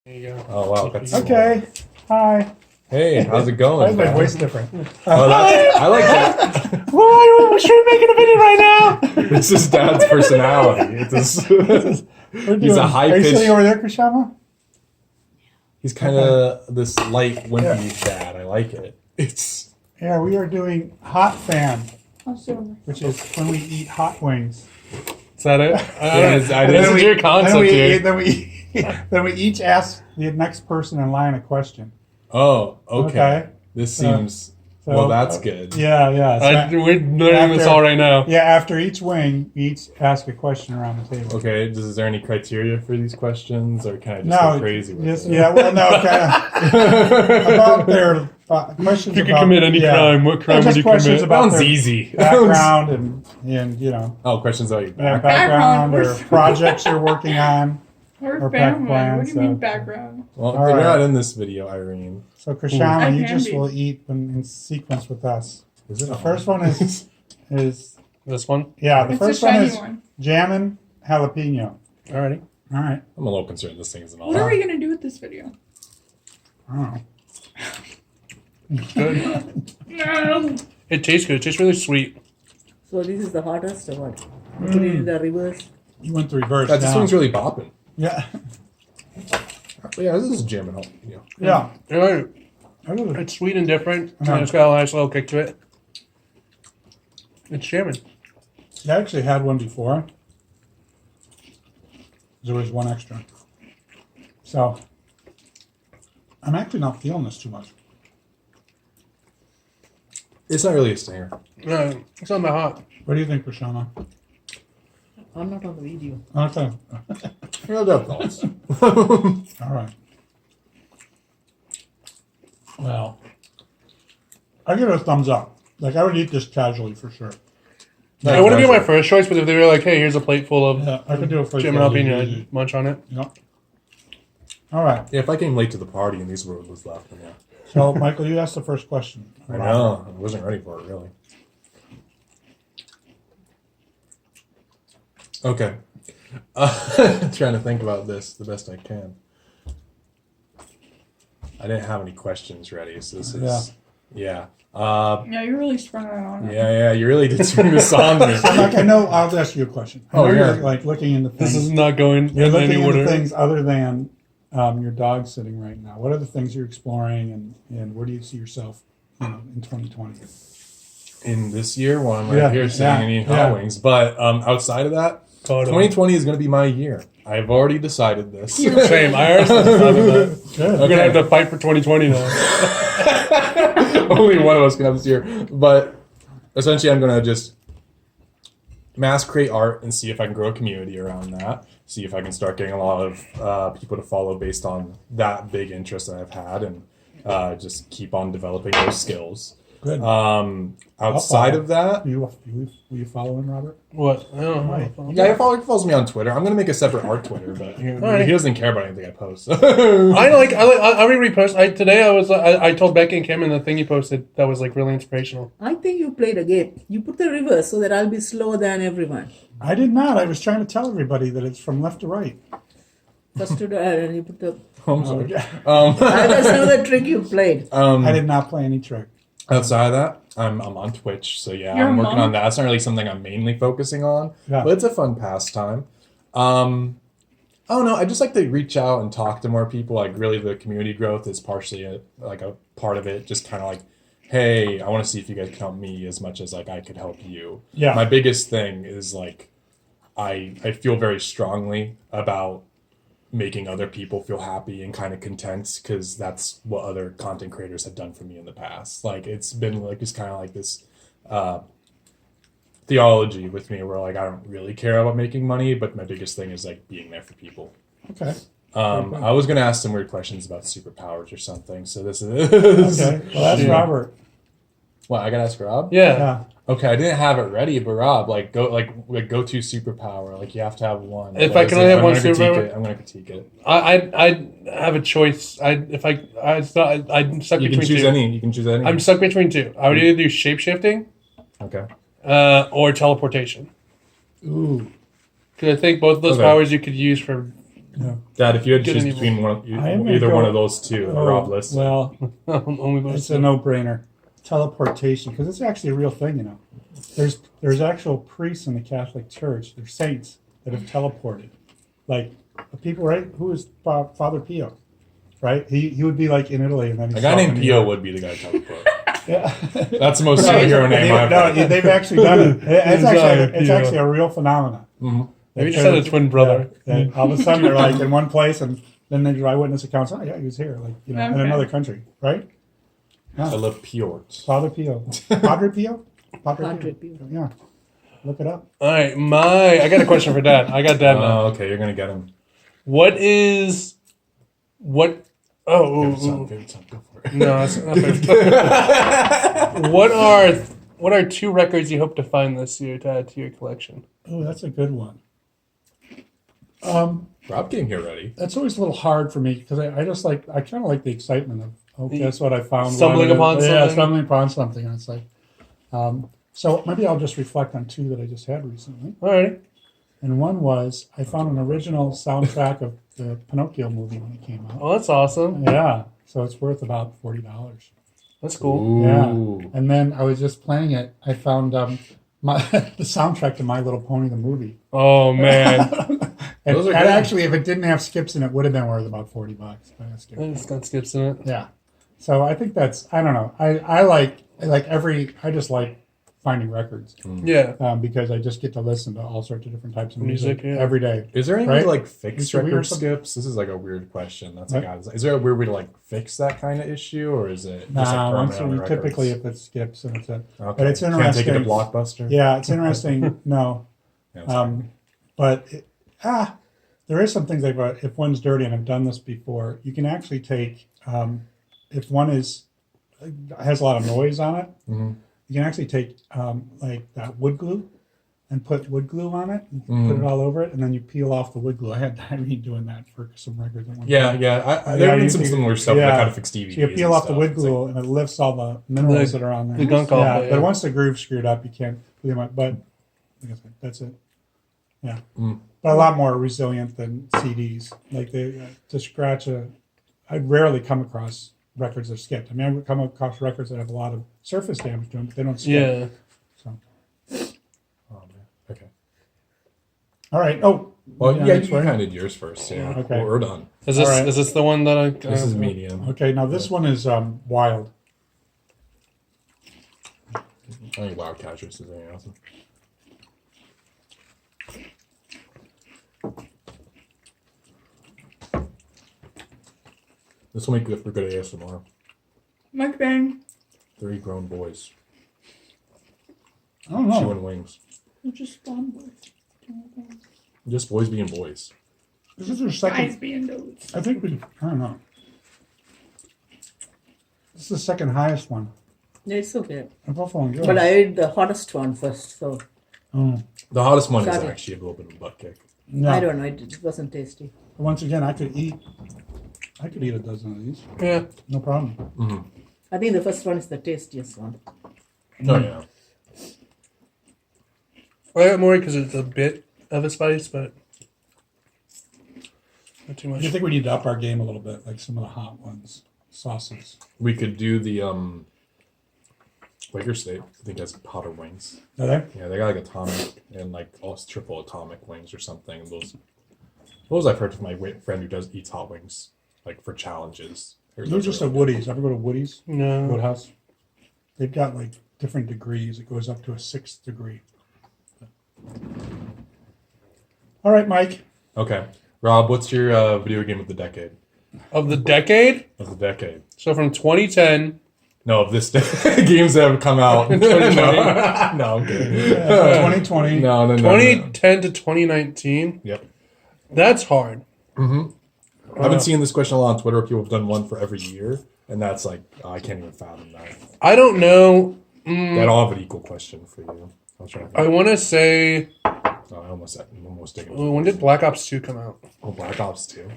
There you go. Oh wow, that's Okay. Hi. Hey, how's it Why going? is my man? voice different? Oh, I like that. Why? Should we making a video right now? This is Dad's personality. He's a high Are you pitched. sitting over there, Krishama? He's kind of this light, wimpy dad. I like it. It's Yeah, we are doing hot fan, Awesome. which is when we eat hot wings. Is that it? This This is your concept here. Then we each ask the next person in line a question. oh okay. Okay. This seems So, well. That's good. Yeah, yeah. So We're learning this all right now. yeah, after each wing, we each ask a question around the table. Okay. Is there any criteria for these questions, or can I just No, go crazy with just, it? yeah, well, no, kind of about their questions. You could about, commit any crime. What crime would just you questions commit? about Sounds their easy. background and you know Oh, questions about your yeah, back. background or Background. projects you're working on. We're Or back family. plan, What do you mean so- background? Well, All you're right. not in this video, Irene. So Krishama, I you can just be. will eat in sequence with us. Is it The on? first one is This one? yeah. The It's a first one shiny is one. jammin' jalapeno. Alrighty. All right. I'm a little concerned this thing isn't on. What are we gonna do with this video? Oh. Good. No. It tastes good. It tastes really sweet. So this is the hottest or what? Put it in the reverse. You went the reverse. This now. one's really bopping. Yeah. Yeah, this is jamming home. Yeah. Yeah. Alright. I really- It's sweet and different. Uh-huh. And it's got a nice little kick to it. It's jamming. I actually had one before. There was one extra. So I'm actually not feeling this too much. It's not really a stinger. No, it's not that hot. What do you think, Krishana? I'm not on the video. Okay. Yeah, I have thoughts. All right. Well, I give it a thumbs up. Like I would eat this casually for sure. It wouldn't be my first choice, but if they were like, hey, here's a plate full of Yeah, I could do it for jam you. jalapeno, I'd munch on it. Yep. All right. Yeah, if I came late to the party and these were what was left, then yeah. So, Michael, you asked the first question. I know. I wasn't ready for it, really. Okay. Trying to think about this the best I can. I didn't have any questions ready, so this is... Yeah. Yeah, you really sprung that on. Yeah, you really did swing this on me. So, Mike, I know I'll ask you a question. I know Oh, yeah. you're like looking into things. This is not going You're in looking any into order. things other than your dog sitting right now. What are the things you're exploring, and where do you see yourself, in 2020? In this year, while I'm right Yeah, here sitting and eating hot wings. But outside of that, Caught 2020 is going to be my year. I've already decided this. Same. I already decided that. Good. We're gonna have to fight for 2020 now. Only one of us can have this year. But essentially, I'm going to just mass create art and see if I can grow a community around that. See if I can start getting a lot of people to follow based on that big interest that I've had, and just keep on developing those skills. Good. Outside of that, Will you follow him, Robert? What? I don't know. yeah, he follows me on Twitter. I'm going to make a separate art Twitter, but Alright. he doesn't care about anything I post. I repost. I told Becky and Kim and the thing you posted that was like really inspirational. I think you played a game. You put the reverse so that I'll be slower than everyone. I did not. I was trying to tell everybody that it's from left to right. First to the and you put the. I'm sorry. That's another trick you played. I did not play any trick. Outside of that, I'm on Twitch, so yeah, You're I'm a working monk? on that. It's not really something I'm mainly focusing on, Yeah. but it's a fun pastime. I don't know. I just like to reach out and talk to more people. Like, really, the community growth is partially a part of it. Just kind of like, hey, I want to see if you guys can help me as much as like I could help you. Yeah. My biggest thing is like, I feel very strongly about making other people feel happy and kind of content, because that's what other content creators have done for me in the past. Like, it's been like just kind of like this theology with me where like I don't really care about making money, but my biggest thing is like being there for people. Okay. I was gonna ask some weird questions about superpowers or something, so this is Okay. Well, that's Yeah. Robert. What, I gotta ask Rob? Yeah. Yeah. Okay, I didn't have it ready, but Rob, like go to superpower. Like, you have to have one. If What I is can it? only have I'm one gonna critique superpower? it. I'm gonna critique it. I have a choice. I'm stuck You between can choose two. any. You can choose any. I'm stuck between two. I would either do shape shifting Okay. or teleportation. Ooh. Because I think both of those Okay. powers you could use for Yeah. Dad, if you had to Get choose any- between I am gonna either go- one of those two, Rob, list. Well, Only those it's a no-brainer. Teleportation, because it's actually a real thing, you know. There's actual priests in the Catholic Church. They're saints that have teleported. Like people, right? Who is Father Pio? Right? He would be like in Italy, and then A he's guy off in named New Pio York. would be the guy to teleport. Yeah. That's the most superhero name I've No, heard. they've actually done it. It's Pio. actually a real phenomenon. Mhm. Maybe just had a twin brother. Yeah, and all of a sudden they're like in one place, and then they do eyewitness accounts. Oh yeah, he was here, like in Okay. another country, right? I love Piort. Father Pio, Padre Pio, Padre Pio. Yeah, look it up. All right, I got a question for Dad. I got Dad now. Oh, okay, you're gonna get him. What? Oh, Favorite song, go for it. no, that's not fair. What are 2 records you hope to find this year to add to your collection? Oh, that's a good one. Rob came here ready. That's always a little hard for me because I kind of like the excitement of guess what I found. Stumbling upon Yeah, something. stumbling upon something, and it's like, so maybe I'll just reflect on 2 that I just had recently. All right. And one was I found an original soundtrack of the Pinocchio movie when it came out. Oh, that's awesome. Yeah, so it's worth about $40. That's cool. Ooh. Yeah, and then I was just playing it. I found the soundtrack to My Little Pony the movie. Oh man, And, Those are and good. actually, if it didn't have skips in it, would have been worth about $40. But it skipped. it's got skips in it. Yeah, so I think that's I don't know. I just like finding records Yeah. because I just get to listen to all sorts of different types of music, Music, yeah. every day. Is there any way Right? to like fix Should we or record something? skips? This is like a weird question. That's Right. like, is there a weird way to like fix that kind of issue, or is it just like Once permanent on the typically records? if it skips and it's a, Okay. but it's Can't take it to interesting. Blockbuster. Yeah, it's interesting. No, Yeah, that's fine. but there is some things like if one's dirty, and I've done this before. You can actually take if one has a lot of noise on it. Mhm. You can actually take like that wood glue and put wood glue on it, and put it all over it, and then you peel off the wood glue. I had Irene doing that for some records. At one Yeah, point. yeah. There Yeah, have been you- some you- similar stuff yeah. like how to fix DVDs. So you peel and off the stuff. wood It's like- glue, and it lifts all the minerals The- that are on there. the gunk off yeah, it, but yeah. once the groove's screwed up, you can't put them up. But like I said, that's it. Yeah, Mm. but a lot more resilient than CDs. Like to scratch I rarely come across records that are skipped. I mean, I would come across records that have a lot of surface damage to them, but they don't skip. Yeah. So, Oh, man. Okay. all right. Oh, Well, yeah, next you one. kind of did yours first. Yeah. Okay. Well, we're done. Is this All right. is this the one that I? This is medium. Okay, now this one is wild. I think Wildcat juice is very awesome. This will make good for good ASMR. Mukbang. 3 grown boys I don't know. chewing wings. You just spawn boys. Just boys being boys. This is your Guys second. being dudes. I think I don't know. This is the second highest one. It's okay. I'm both on good. But I ate the hottest one first, so Oh, The hottest one is Sorry. actually a little bit of a butt kick. no. I don't know. It wasn't tasty. Once again, I could eat a dozen of these. Yeah. No problem. Mm-hmm. I think the first one is the tastiest one. Oh, yeah. I got more because it's a bit of a spice, but not too I much. think we need to up our game a little bit, like some of the hot ones, sauces. We could do the, Quaker State, I think has hotter wings. Are they? Yeah, they got like atomic and like all triple atomic wings or something. Those I've heard from my friend who eats hot wings, like for challenges. They're just at Woody's. Ever go to Woody's? No. Woodhouse? They've got like different degrees. It goes up to a 6th degree. All right, Mike. Okay. Rob, what's your video game of the decade? Of the decade, Of the decade. so from 2010, No, of this games that have come out. In 2020. No, I'm kidding. 2020. No. 2010 to 2019. Yep. That's hard. I've been seeing this question a lot on Twitter. People have done one for every year, and that's like, I can't even fathom that. I don't know. That I'll have an equal question for you. I'll try. I want to say, I almost digging. when did Black Ops 2 come out? Oh, Black Ops 2.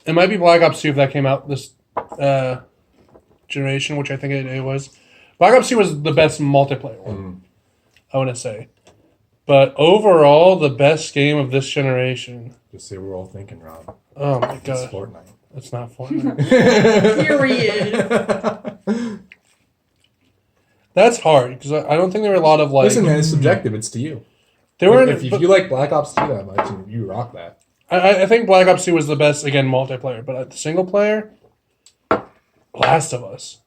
It might be Black Ops 2 if that came out this generation, which I think it was. Black Ops 2 was the best multiplayer one, I want to say. But overall, the best game of this generation. Just say we're all thinking, Rob. Oh my It's god, Fortnite. it's not Fortnite. Period. That's hard because I don't think there were a lot of like. Listen, man, it's subjective. It's to you. There were. If you like Black Ops 2 that much, you rock that. I think Black Ops 2 was the best again multiplayer, but the single player, Last of Us.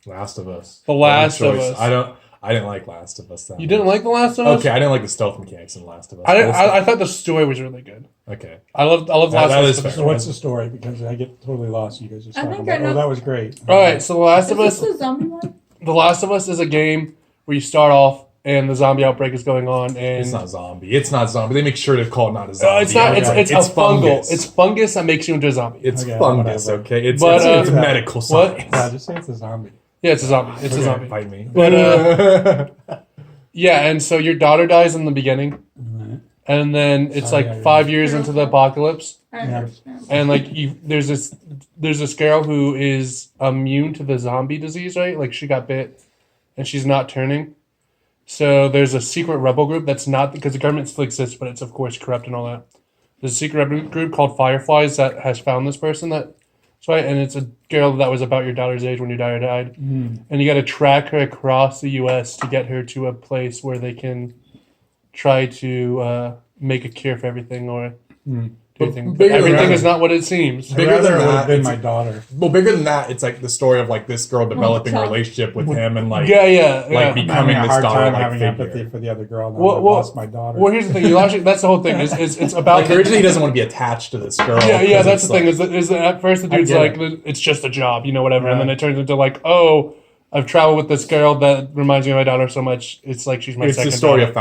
Last of Us. The Last of Choice. Us. I didn't like Last of Us. That You didn't much. like The Last of Us? Okay, I didn't like the stealth mechanics in Last of Us. I thought the story was really good. Okay. I loved Last that of is Us. fair. So what's the story? Because I get totally lost. You guys just I talking think I about. know- Oh, that was great. All right, so The Last of Is Us. this the zombie one? The Last of Us is a game where you start off and the zombie outbreak is going on, and It's not zombie. It's not zombie. They make sure to call it not a zombie. it's not. Okay. It's a fungal. fungus. It's fungus that makes you into a zombie. It's Okay, fungus. whatever. Okay. It's But, it's uh, medical what? science. Yeah, just say it's a zombie. Yeah, it's a zombie. It's a Okay. zombie. Fight me. But yeah, and so your daughter dies in the beginning, Right. and then it's Sorry, like I 5 years into the apocalypse, I understand. and like there's this girl who is immune to the zombie disease, right? Like she got bit, and she's not turning. So there's a secret rebel group that's not because the government still exists, but it's of course corrupt and all that. There's a secret rebel group called Fireflies that has found this person that's right, and it's a girl that was about your daughter's age when your daughter died, and you got to track her across the U.S. to get her to a place where they can try to make a cure for everything or do anything. But bigger than everything that- is not what it seems. Bigger Rather than it would that, have been it's- my daughter. Well, bigger than that, it's like the story of like this girl developing a tough. relationship with him and like Yeah. like I'm becoming having a this hard time daughter-like having figure. empathy for the other girl. Now Well, I've well- lost my daughter. Well, here's the thing. You actually, that's the whole thing. It's about Like originally, he doesn't want to be attached to this girl. Yeah, 'cause that's the it's thing. like- Is that at first the I dude's get like, it's just a job, whatever, and Yeah. then it turns into like, oh, I've traveled with this girl that reminds me of my daughter so much. It's like she's my it's second the story daughter. of